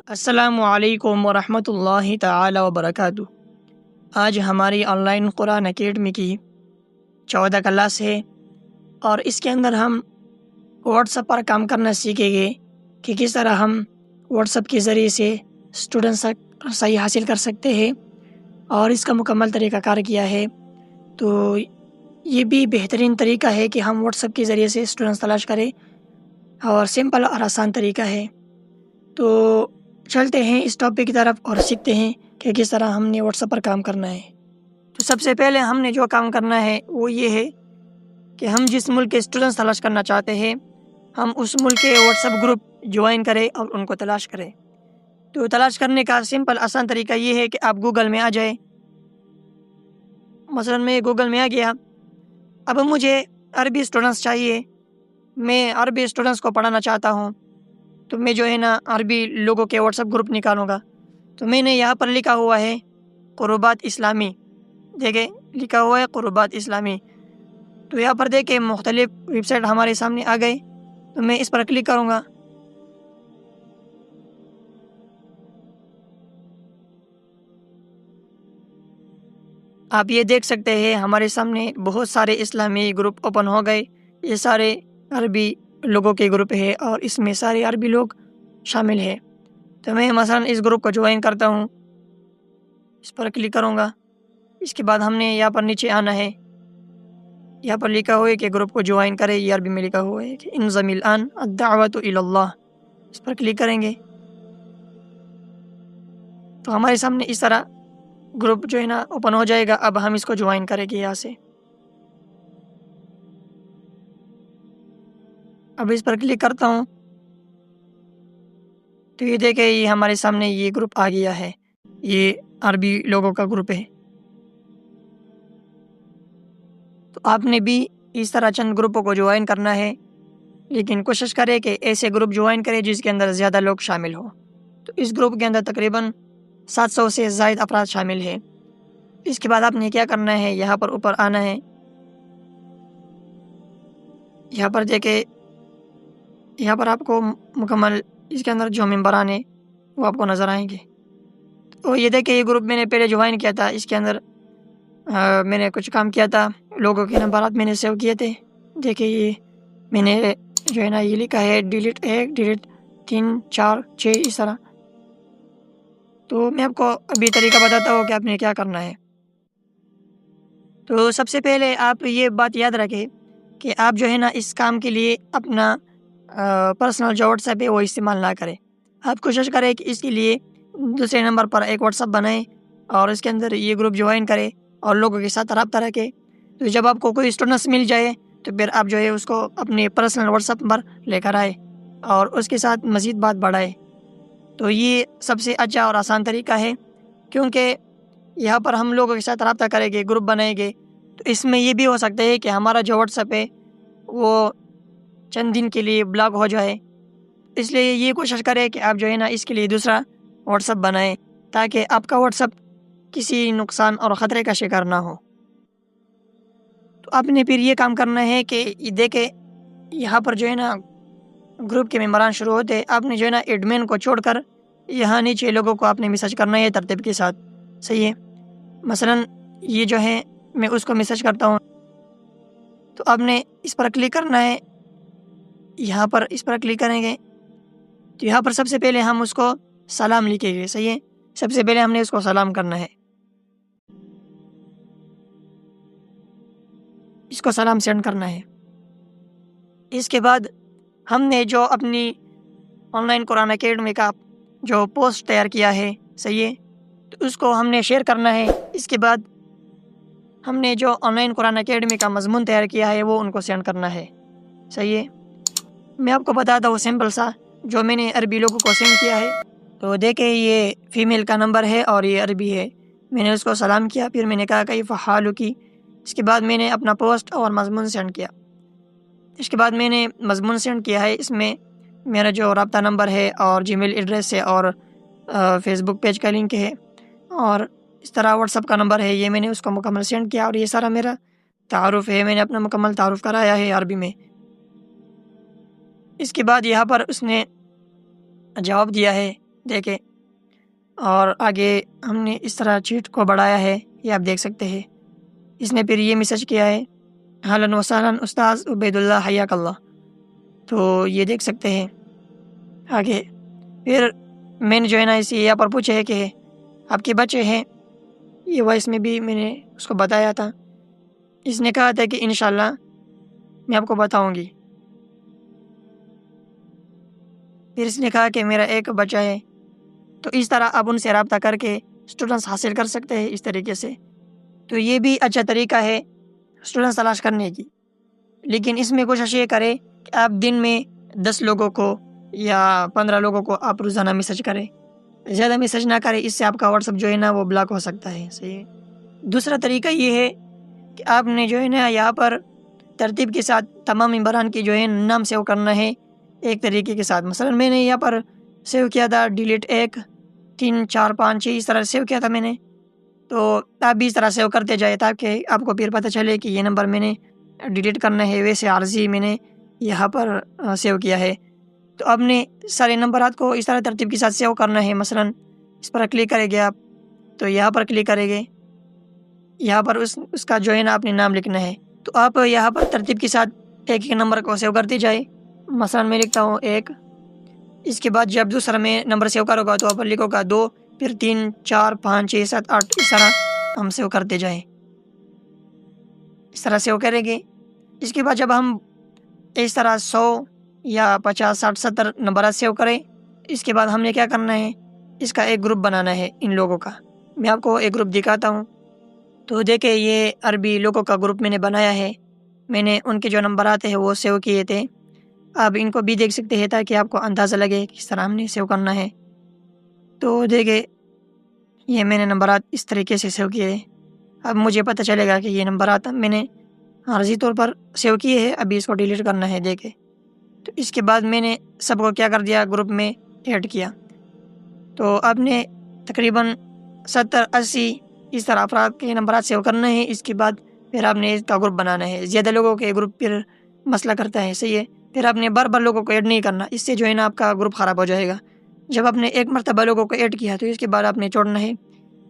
السلام علیکم ورحمۃ اللہ تعالی وبرکاتہ۔ آج ہماری آن لائن قرآن اکیڈمی کی 14 کلاس ہے، اور اس کے اندر ہم واٹس ایپ پر کام کرنا سیکھیں گے کہ کس طرح ہم واٹس ایپ کے ذریعے سے اسٹوڈنٹس تک رسائی حاصل کر سکتے ہیں، اور اس کا مکمل طریقہ کار کیا ہے۔ تو یہ بھی بہترین طریقہ ہے کہ ہم واٹس ایپ کے ذریعے سے اسٹوڈنٹس تلاش کریں، اور سمپل اور آسان طریقہ ہے۔ تو چلتے ہیں اس ٹاپک کی طرف اور سیکھتے ہیں کہ کس طرح ہم نے واٹس ایپ پر کام کرنا ہے۔ تو سب سے پہلے ہم نے جو کام کرنا ہے وہ یہ ہے کہ ہم جس ملک کے اسٹوڈنٹس تلاش کرنا چاہتے ہیں، ہم اس ملک کے واٹس ایپ گروپ جوائن کریں اور ان کو تلاش کریں۔ تو تلاش کرنے کا سمپل آسان طریقہ یہ ہے کہ آپ گوگل میں آ جائیں۔ مثلا میں گوگل میں آ گیا۔ اب مجھے عربی اسٹوڈنٹس چاہیے، میں عربی اسٹوڈنٹس کو پڑھانا چاہتا ہوں، تو میں جو ہے نا عربی لوگوں کے واٹس ایپ گروپ نکالوں گا۔ تو میں نے یہاں پر لکھا ہوا ہے قربات اسلامی، دیکھیں لکھا ہوا ہے قربات اسلامی۔ تو یہاں پر دیکھیں مختلف ویب سائٹ ہمارے سامنے آ گئے، تو میں اس پر کلک کروں گا۔ آپ یہ دیکھ سکتے ہیں ہمارے سامنے بہت سارے اسلامی گروپ اوپن ہو گئے۔ یہ سارے عربی لوگوں کے گروپ ہے، اور اس میں سارے عربی لوگ شامل ہیں۔ تو میں مثلا اس گروپ کو جوائن کرتا ہوں، اس پر کلک کروں گا۔ اس کے بعد ہم نے یہاں پر نیچے آنا ہے، یہاں پر لکھا ہوا ہے کہ گروپ کو جوائن کرے، یہ عربی میں لکھا ہوا ہے کہ انضم الآن الدعوۃ الی اللہ، اس پر کلک کریں گے تو ہمارے سامنے اس طرح گروپ جو ہے نا اوپن ہو جائے گا۔ اب ہم اس کو جوائن کریں گے یہاں سے۔ اب اس پر کلک کرتا ہوں تو یہ دیکھیں یہ ہمارے سامنے یہ گروپ آ گیا ہے، یہ عربی لوگوں کا گروپ ہے۔ تو آپ نے بھی اس طرح چند گروپوں کو جوائن کرنا ہے، لیکن کوشش کرے کہ ایسے گروپ جوائن کرے جس کے اندر زیادہ لوگ شامل ہوں۔ تو اس گروپ کے اندر تقریباً 700 سے زائد افراد شامل ہیں۔ اس کے بعد آپ نے کیا کرنا ہے، یہاں پر اوپر آنا ہے۔ یہاں پر دیکھیں، یہاں پر آپ کو مکمل اس کے اندر جو ممبران ہیں وہ آپ کو نظر آئیں گے۔ تو یہ دیکھیں یہ گروپ میں نے پہلے جوائن کیا تھا، اس کے اندر میں نے کچھ کام کیا تھا، لوگوں کے نمبرات میں نے سیو کیے تھے۔ دیکھیں یہ میں نے جو ہے نا یہ لکھا ہے ڈیلیٹ 1 ڈیلیٹ 3 4 6 اس طرح۔ تو میں آپ کو ابھی طریقہ بتاتا ہوں کہ آپ نے کیا کرنا ہے۔ تو سب سے پہلے آپ یہ بات یاد رکھیں کہ آپ جو ہے نا اس کام کے لیے اپنا پرسنل جو واٹس ایپ ہے وہ استعمال نہ کریں۔ آپ کوشش کریں کہ اس کے لیے دوسرے نمبر پر ایک واٹس ایپ بنائیں، اور اس کے اندر یہ گروپ جوائن کریں اور لوگوں کے ساتھ رابطہ رکھیں۔ تو جب آپ کو کوئی اسٹوڈنٹس مل جائے تو پھر آپ جو ہے اس کو اپنے پرسنل واٹس ایپ پر لے کر آئے اور اس کے ساتھ مزید بات بڑھائے۔ تو یہ سب سے اچھا اور آسان طریقہ ہے، کیونکہ یہاں پر ہم لوگوں کے ساتھ رابطہ کریں گے، گروپ بنائیں گے، تو اس میں یہ بھی ہو سکتا ہے کہ ہمارا جو واٹس ایپ ہے وہ چند دن کے لیے بلاک ہو جائے۔ اس لیے یہ کوشش کریں کہ آپ جو ہے نا اس کے لیے دوسرا واٹس ایپ بنائیں، تاکہ آپ کا واٹس ایپ کسی نقصان اور خطرے کا شکار نہ ہو۔ تو آپ نے پھر یہ کام کرنا ہے کہ دیکھیں یہاں پر جو ہے نا گروپ کے ممبران شروع ہوتے، آپ نے جو ہے نا ایڈمن کو چھوڑ کر یہاں نیچے لوگوں کو آپ نے میسج کرنا ہے ترتیب کے ساتھ، صحیح ہے۔ مثلا یہ جو ہے میں اس کو میسج کرتا ہوں، تو آپ نے اس پر کلک کرنا ہے، یہاں پر اس پر کلک کریں گے تو یہاں پر سب سے پہلے ہم اس کو سلام لکھیں گے، صحیح ہے۔ سب سے پہلے ہم نے اس کو سلام کرنا ہے، اس کو سلام سینڈ کرنا ہے۔ اس کے بعد ہم نے جو اپنی آن لائن قرآن اکیڈمی کا جو پوسٹ تیار کیا ہے، صحیح ہے، تو اس کو ہم نے شیئر کرنا ہے۔ اس کے بعد ہم نے جو آن لائن قرآن اکیڈمی کا مضمون تیار کیا ہے وہ ان کو سینڈ کرنا ہے، صحیح ہے۔ میں آپ کو بتاتا ہوں سمپل سا جو میں نے عربی لوگوں کو سینڈ کیا ہے۔ تو دیکھیں یہ فیمیل کا نمبر ہے اور یہ عربی ہے۔ میں نے اس کو سلام کیا، پھر میں نے کہا کیف حالک، اس کے بعد میں نے اپنا پوسٹ اور مضمون سینڈ کیا۔ اس کے بعد میں نے مضمون سینڈ کیا ہے، اس میں میرا جو رابطہ نمبر ہے اور جی میل ایڈریس ہے اور فیس بک پیج کا لنک ہے، اور اس طرح واٹس ایپ کا نمبر ہے، یہ میں نے اس کو مکمل سینڈ کیا، اور یہ سارا میرا تعارف ہے، میں نے اپنا مکمل تعارف کرایا ہے عربی میں۔ اس کے بعد یہاں پر اس نے جواب دیا ہے، دیکھیں، اور آگے ہم نے اس طرح چیٹ کو بڑھایا ہے، یہ آپ دیکھ سکتے ہیں۔ اس نے پھر یہ میسج کیا ہے، اہلاً وسہلاً استاذ عبید اللہ حیاک اللہ، تو یہ دیکھ سکتے ہیں آگے۔ پھر میں نے جو ہے نا اسے یہاں پر پوچھا ہے کہ آپ کے بچے ہیں، یہ وائس میں بھی میں نے اس کو بتایا تھا۔ اس نے کہا تھا کہ انشاءاللہ میں آپ کو بتاؤں گی۔ پھر اس نے کہا کہ میرا ایک بچہ ہے، تو اس طرح آپ ان سے رابطہ کر کے اسٹوڈنٹس حاصل کر سکتے ہیں اس طریقے سے۔ تو یہ بھی اچھا طریقہ ہے اسٹوڈنٹس تلاش کرنے کی، لیکن اس میں کوشش یہ کرے کہ آپ دن میں 10 لوگوں کو یا 15 لوگوں کو آپ روزانہ میسج کریں، زیادہ میسج نہ کریں، اس سے آپ کا واٹس ایپ جو ہے نا وہ بلاک ہو سکتا ہے، صحیح ہے۔ دوسرا طریقہ یہ ہے کہ آپ نے جو ہے نا یہاں پر ترتیب کے ساتھ تمام ممبران کی جو ہے نام سیو کرنا ہے ایک طریقے کے ساتھ۔ مثلا میں نے یہاں پر سیو کیا تھا ڈیلیٹ 1 3 4 5 6 اس طرح سیو کیا تھا میں نے، تو آپ بھی اس طرح سیو کرتے جائے تاکہ آپ کو پھر پتہ چلے کہ یہ نمبر میں نے ڈیلیٹ کرنا ہے، ویسے عارضی میں نے یہاں پر سیو کیا ہے۔ تو آپ نے سارے نمبرات کو اس طرح ترتیب کے ساتھ سیو کرنا ہے۔ مثلا اس پر کلک کریں گے آپ، تو یہاں پر کلک کریں گے، یہاں پر اس کا جو ہے نا آپ نے نام لکھنا ہے۔ تو آپ یہاں پر ترتیب کے ساتھ ایک ایک نمبر کو سیو کرتے جائے۔ مثلا میں لکھتا ہوں 1، اس کے بعد جب دوسرا میں نمبر سیو کرو گا تو آپ لکھو گا 2، پھر 3 4 5 6 7 8، اس طرح ہم سیو کرتے جائیں، اس طرح سیو کریں گے۔ اس کے بعد جب ہم اس طرح 100 یا 50 60 70 نمبرات سیو کریں، اس کے بعد ہم نے کیا کرنا ہے، اس کا ایک گروپ بنانا ہے ان لوگوں کا۔ میں آپ کو ایک گروپ دکھاتا ہوں، تو دیکھیں یہ عربی لوگوں کا گروپ میں نے بنایا ہے، میں نے ان کے جو نمبرات ہیں وہ سیو کیے تھے۔ آپ ان کو بھی دیکھ سکتے ہیں تاکہ آپ کو اندازہ لگے کس طرح ہم نے سیو کرنا ہے۔ تو دیکھیں یہ میں نے نمبرات اس طریقے سے سیو کیے ہیں۔ اب مجھے پتہ چلے گا کہ یہ نمبرات میں نے عارضی طور پر سیو کیے ہیں، ابھی اس کو ڈیلیٹ کرنا ہے۔ دیکھیں تو اس کے بعد میں نے سب کو کیا کر دیا، گروپ میں ایڈ کیا۔ تو آپ نے تقریباً 70 80 اس طرح افراد کے نمبرات سیو کرنا ہے۔ اس کے بعد پھر آپ نے اس کا گروپ بنانا ہے۔ زیادہ لوگوں کے گروپ پھر مسئلہ کرتا ہے، صحیح ہے۔ پھر آپ نے بار بار لوگوں کو ایڈ نہیں کرنا، اس سے جو ہے نا آپ کا گروپ خراب ہو جائے گا۔ جب آپ نے ایک مرتبہ لوگوں کو ایڈ کیا تو اس کے بعد آپ نے چھوڑنا ہے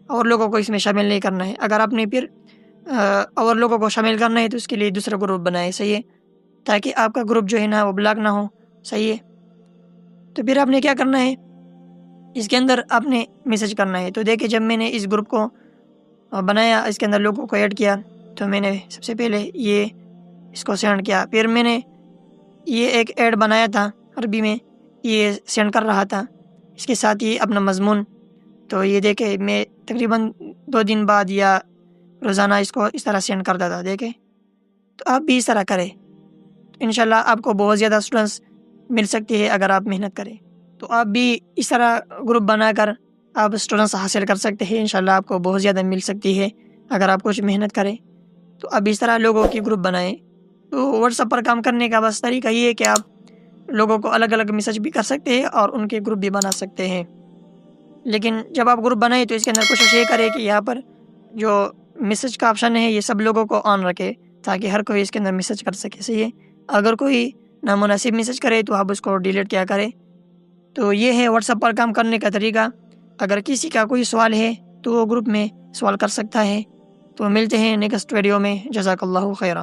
اور لوگوں کو اس میں شامل نہیں کرنا ہے۔ اگر آپ نے پھر اور لوگوں کو شامل کرنا ہے تو اس کے لیے دوسرا گروپ بنائے، صحیح ہے، تاکہ آپ کا گروپ جو ہے نا وہ بلاک نہ ہو، صحیح ہے۔ تو پھر آپ نے کیا کرنا ہے، اس کے اندر آپ نے میسج کرنا ہے۔ تو دیکھیں جب میں نے اس گروپ کو بنایا، اس کے اندر لوگوں کو ایڈ کیا، تو میں نے سب سے پہلے یہ اس کو سینڈ کیا، پھر میں نے یہ ایک ایڈ بنایا تھا عربی میں، یہ سینڈ کر رہا تھا اس کے ساتھ ہی اپنا مضمون۔ تو یہ دیکھیں میں تقریباً 2 دن بعد یا روزانہ اس کو اس طرح سینڈ کرتا تھا، دیکھیں۔ تو آپ بھی اس طرح کریں، انشاءاللہ آپ کو بہت زیادہ اسٹوڈنٹس مل سکتی ہے اگر آپ محنت کریں۔ تو آپ بھی اس طرح گروپ بنا کر آپ اسٹوڈنٹس حاصل کر سکتے ہیں، انشاءاللہ آپ کو بہت زیادہ مل سکتی ہے اگر آپ کچھ محنت کریں۔ تو اب اس طرح لوگوں کی گروپ بنائیں۔ تو واٹس ایپ پر کام کرنے کا بس طریقہ یہ ہے کہ آپ لوگوں کو الگ الگ میسج بھی کر سکتے ہیں اور ان کے گروپ بھی بنا سکتے ہیں، لیکن جب آپ گروپ بنائیں تو اس کے اندر کوشش یہ کریں کہ یہاں پر جو میسج کا آپشن ہے یہ سب لوگوں کو آن رکھے تاکہ ہر کوئی اس کے اندر میسج کر سکے، صحیح ہے۔ اگر کوئی نامناسب میسج کرے تو آپ اس کو ڈیلیٹ کیا کریں۔ تو یہ ہے واٹس ایپ پر کام کرنے کا طریقہ۔ اگر کسی کا کوئی سوال ہے تو وہ گروپ میں سوال کر سکتا ہے۔ تو ملتے ہیں نیکسٹ ویڈیو میں، جزاک اللہ خیرہ۔